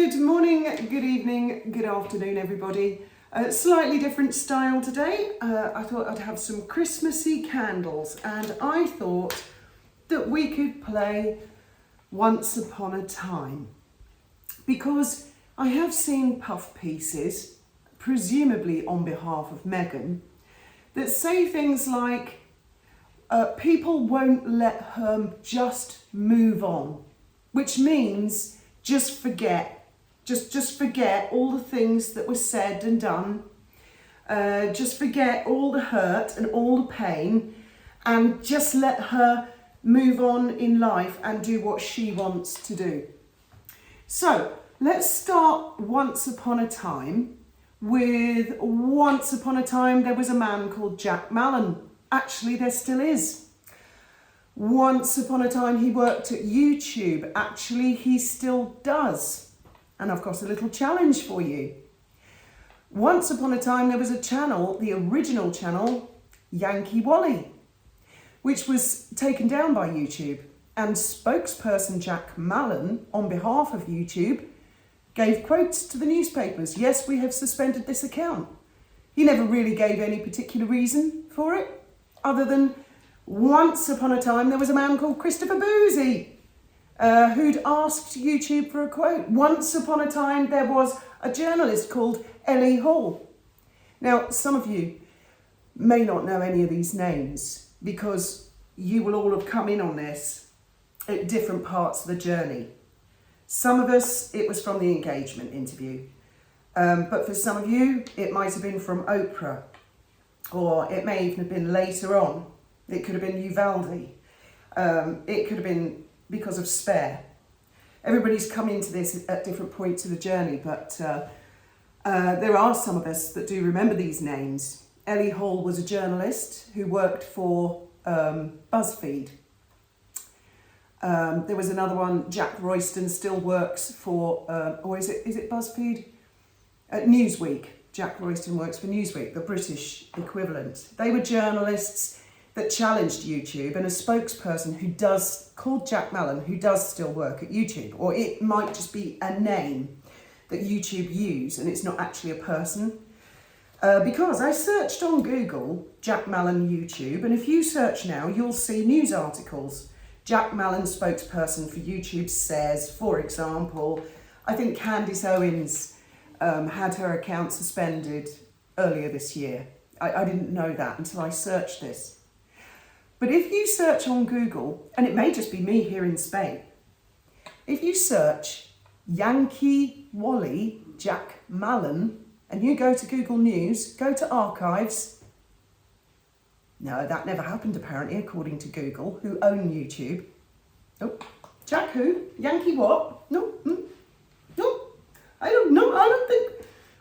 Good morning, good evening, good afternoon, everybody. Slightly different style today. I thought I'd have some Christmassy candles, and I thought that we could play Once Upon a Time, because I have seen puff pieces, presumably on behalf of Meghan, that say things like, people won't let her just move on, which means just forget. Just forget all the things that were said and done. Just forget all the hurt and all the pain, and just let her move on in life and do what she wants to do. So let's start Once Upon a Time with once upon a time there was a man called Jack Mallon. Actually, there still is. Once upon a time he worked at YouTube. Actually, he still does. And I've got a little challenge for you. Once upon a time there was a channel, the original channel, Yankee Wally, which was taken down by YouTube. And spokesperson Jack Mallon, on behalf of YouTube, gave quotes to the newspapers. Yes, we have suspended this account. He never really gave any particular reason for it, other than once upon a time there was a man called Christopher Bouzy who'd asked YouTube for a quote. Once upon a time there was a journalist called Ellie Hall. Now, some of you may not know any of these names because you will all have come in on this at different parts of the journey. Some of us, it was from the engagement interview. But for some of you, it might have been from Oprah, or it may even have been later on. It could have been Uvalde. It could have been because of Spare. Everybody's come into this at different points of the journey, but there are some of us that do remember these names. Ellie Hall was a journalist who worked for BuzzFeed. There was another one, Jack Royston still works for, or is it BuzzFeed? Newsweek. Jack Royston works for Newsweek, the British equivalent. They were journalists that challenged YouTube, and a spokesperson called Jack Mallon, who does still work at YouTube, or it might just be a name that YouTube use and it's not actually a person. Because I searched on Google Jack Mallon YouTube, and if you search now, you'll see news articles. Jack Mallon, spokesperson for YouTube, says, for example, I think Candace Owens had her account suspended earlier this year. I didn't know that until I searched this. But if you search on Google, and it may just be me here in Spain, if you search Yankee Wally, Jack Mallon, and you go to Google News, go to archives. No, that never happened apparently, according to Google, who own YouTube. Oh, Jack who? Yankee what? No, no, I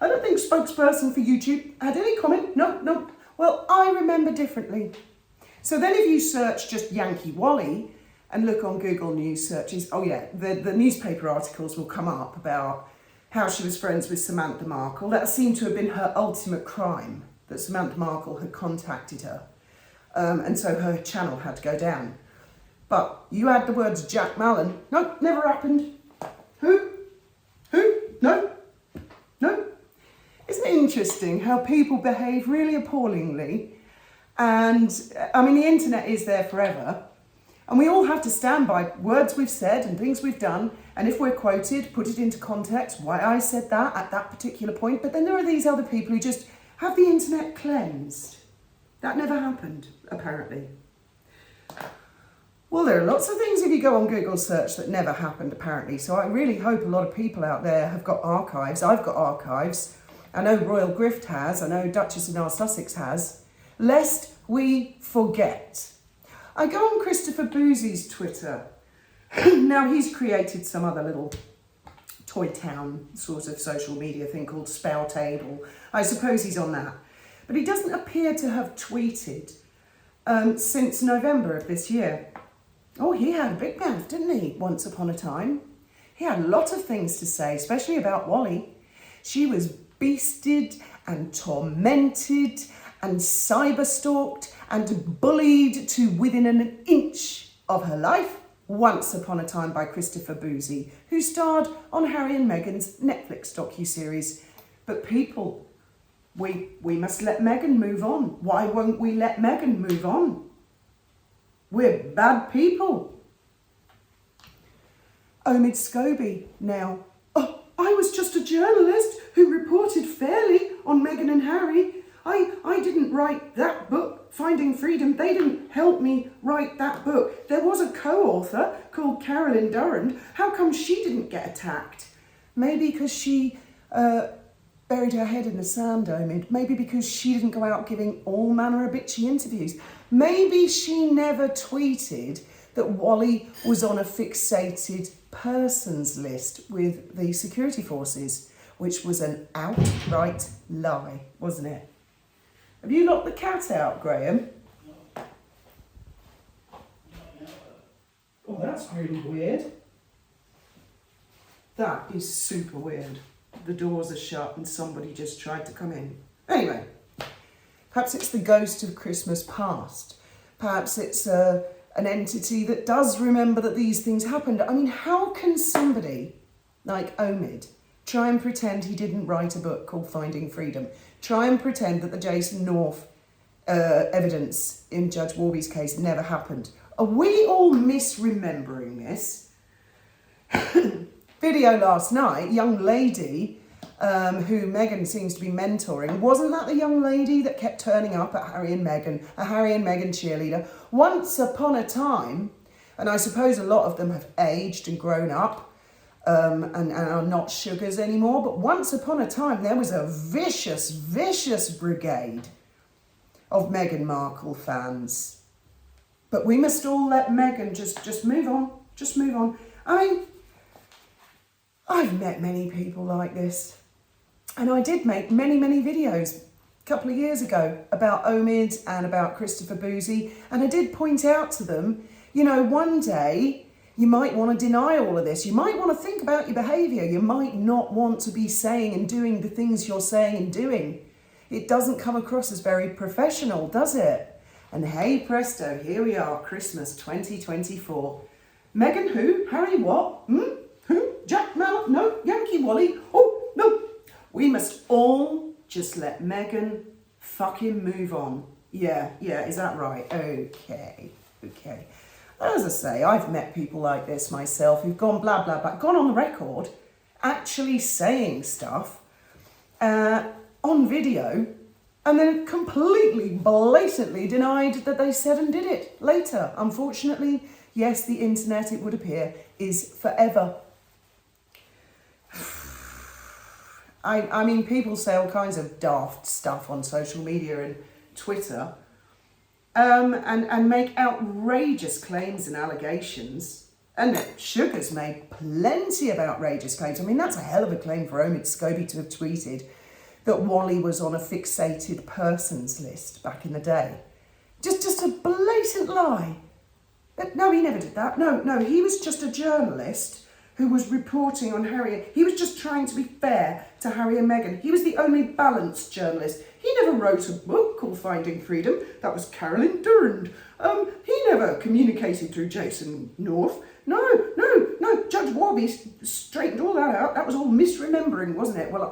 don't think spokesperson for YouTube had any comment. No. Well, I remember differently. So then if you search just Yankee Wally and look on Google News searches, oh yeah, the newspaper articles will come up about how she was friends with Samantha Markle. That seemed to have been her ultimate crime, that Samantha Markle had contacted her. And so her channel had to go down. But you add the words Jack Mallon, no, never happened. Who? No. Isn't it interesting how people behave really appallingly? And I mean, the internet is there forever, and we all have to stand by words we've said and things we've done. And if we're quoted, put it into context, why I said that at that particular point. But then there are these other people who just have the internet cleansed. That never happened, apparently. Well, there are lots of things if you go on Google search that never happened, apparently. So I really hope a lot of people out there have got archives. I've got archives. I know Royal Grift has. I know Duchess of North Sussex has. Lest we forget. I go on Christopher Bouzy's Twitter. Now, he's created some other little toy town sort of social media thing called Spoutable. I suppose he's on that. But he doesn't appear to have tweeted since November of this year. Oh, he had a big mouth, didn't he, once upon a time? He had a lot of things to say, especially about Wally. She was beasted and tormented and cyber-stalked and bullied to within an inch of her life. Once Upon a Time by Christopher Bouzy, who starred on Harry and Meghan's Netflix docuseries. But people, we must let Meghan move on. Why won't we let Meghan move on? We're bad people. Omid Scobie now. Oh, I was just a journalist who reported fairly on Meghan and Harry. I didn't write that book, Finding Freedom. They didn't help me write that book. There was a co-author called Carolyn Durand. How come she didn't get attacked? Maybe because she buried her head in the sand, Omid. Maybe because she didn't go out giving all manner of bitchy interviews. Maybe she never tweeted that Wally was on a fixated persons list with the security forces, which was an outright lie, wasn't it? Have you locked the cat out, Graham? Oh, that's really weird. That is super weird. The doors are shut and somebody just tried to come in. Anyway, perhaps it's the ghost of Christmas past. Perhaps it's an entity that does remember that these things happened. I mean, how can somebody like Omid try and pretend he didn't write a book called Finding Freedom? Try and pretend that the Jason North evidence in Judge Warby's case never happened. Are we all misremembering this? Video last night, young lady who Meghan seems to be mentoring. Wasn't that the young lady that kept turning up at Harry and Meghan, a Harry and Meghan cheerleader? Once upon a time, and I suppose a lot of them have aged and grown up, and are not sugars anymore. But once upon a time, there was a vicious brigade of Meghan Markle fans. But we must all let Meghan just move on. Just move on. I mean, I've met many people like this. And I did make many videos a couple of years ago about Omid and about Christopher Bouzy. And I did point out to them, you know, one day you might want to deny all of this. You might want to think about your behaviour. You might not want to be saying and doing the things you're saying and doing. It doesn't come across as very professional, does it? And hey presto, here we are, Christmas 2024. Meghan who? Harry what? Who? Jack Mallet? No. Yankee Wally? Oh, no. We must all just let Meghan fucking move on. Yeah, is that right? Okay. As I say, I've met people like this myself who've gone blah, blah, blah, gone on the record, actually saying stuff on video, and then completely, blatantly denied that they said and did it later. Unfortunately, yes, the internet, it would appear, is forever. I mean, people say all kinds of daft stuff on social media and Twitter, and make outrageous claims and allegations. And Sugar's made plenty of outrageous claims. I mean, that's a hell of a claim for Omid Scobie to have tweeted that Wally was on a fixated persons list back in the day. Just a blatant lie. But no, he never did that. No, he was just a journalist who was reporting on Harry. He was just trying to be fair to Harry and Meghan. He was the only balanced journalist. He never wrote a book called Finding Freedom. That was Carolyn Durand. He never communicated through Jason North. No. Judge Warby straightened all that out. That was all misremembering, wasn't it? Well,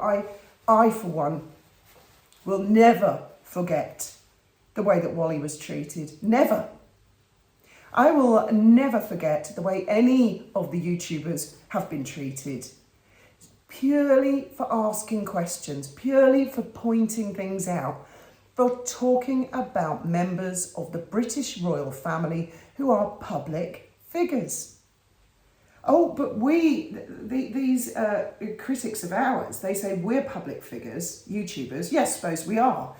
I for one, will never forget the way that Wally was treated. Never. I will never forget the way any of the YouTubers have been treated. Purely for asking questions, purely for pointing things out, for talking about members of the British royal family who are public figures. Oh, but these critics of ours, they say we're public figures, YouTubers. Yes, suppose we are.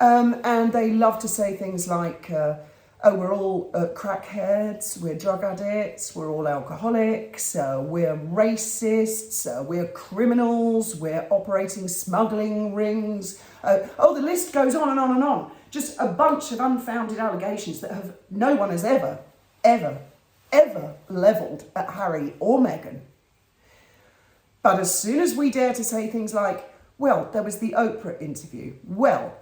And they love to say things like, we're all crackheads, we're drug addicts, we're all alcoholics, we're racists, we're criminals, we're operating smuggling rings. The list goes on and on and on. Just a bunch of unfounded allegations that no one has ever levelled at Harry or Meghan. But as soon as we dare to say things like, well, there was the Oprah interview, well,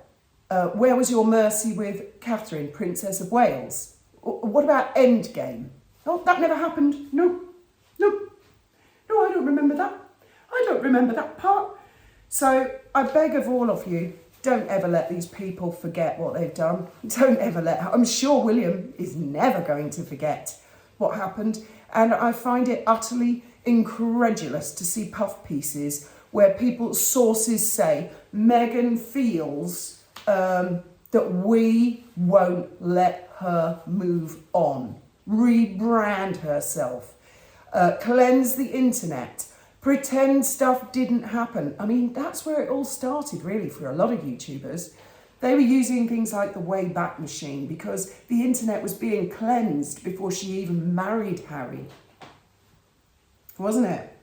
where was your mercy with Catherine, Princess of Wales? What about Endgame? Oh, that never happened. No, no, no, I don't remember that. I don't remember that part. So I beg of all of you, don't ever let these people forget what they've done. Don't ever I'm sure William is never going to forget what happened. And I find it utterly incredulous to see puff pieces where people's sources say Meghan feels that we won't let her move on, rebrand herself, cleanse the internet, pretend stuff didn't happen. I mean, that's where it all started, really, for a lot of YouTubers. They were using things like the Wayback Machine because the internet was being cleansed before she even married Harry. Wasn't it?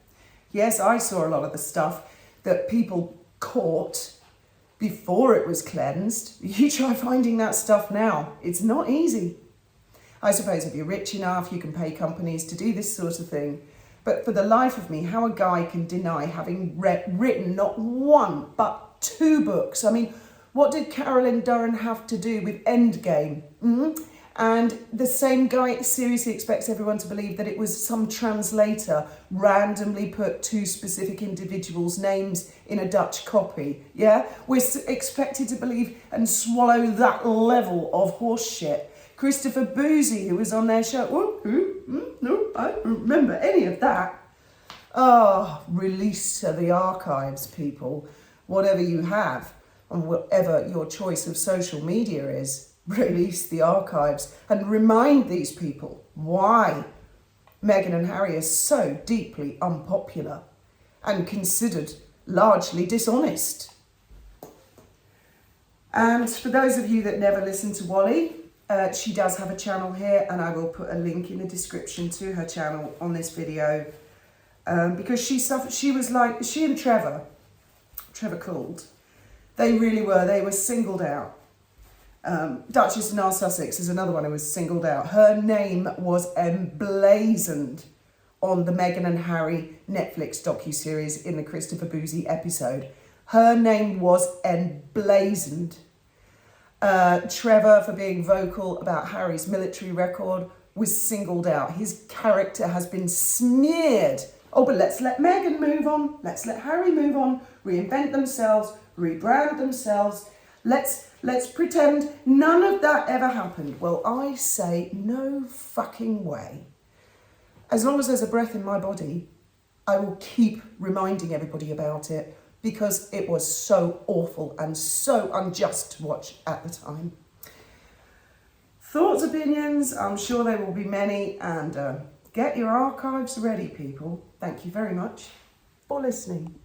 Yes, I saw a lot of the stuff that people caught before it was cleansed. You try finding that stuff now. It's not easy. I suppose if you're rich enough, you can pay companies to do this sort of thing. But for the life of me, how a guy can deny having written not one, but 2 books. I mean, what did Carolyn Durran have to do with Endgame? And the same guy seriously expects everyone to believe that it was some translator randomly put 2 specific individuals' names in a Dutch copy. Yeah? We're expected to believe and swallow that level of horse shit. Christopher Bouzy, who was on their show. No, I don't remember any of that. Oh, release the archives, people. Whatever you have, and whatever your choice of social media is, release the archives and remind these people why Meghan and Harry are so deeply unpopular and considered largely dishonest. And for those of you that never listen to Wally, she does have a channel here, and I will put a link in the description to her channel on this video, because she and Trevor Could, they were singled out. Duchess of Nar Sussex is another one who was singled out. Her name was emblazoned on the Meghan and Harry Netflix docuseries in the Christopher Bouzy episode. Her name was emblazoned. Trevor, for being vocal about Harry's military record, was singled out. His character has been smeared. Oh, but let's let Meghan move on. Let's let Harry move on. Reinvent themselves. Rebrand themselves. Let's pretend none of that ever happened. Well, I say no fucking way. As long as there's a breath in my body, I will keep reminding everybody about it, because it was so awful and so unjust to watch at the time. Thoughts, opinions, I'm sure there will be many, and get your archives ready, people. Thank you very much for listening.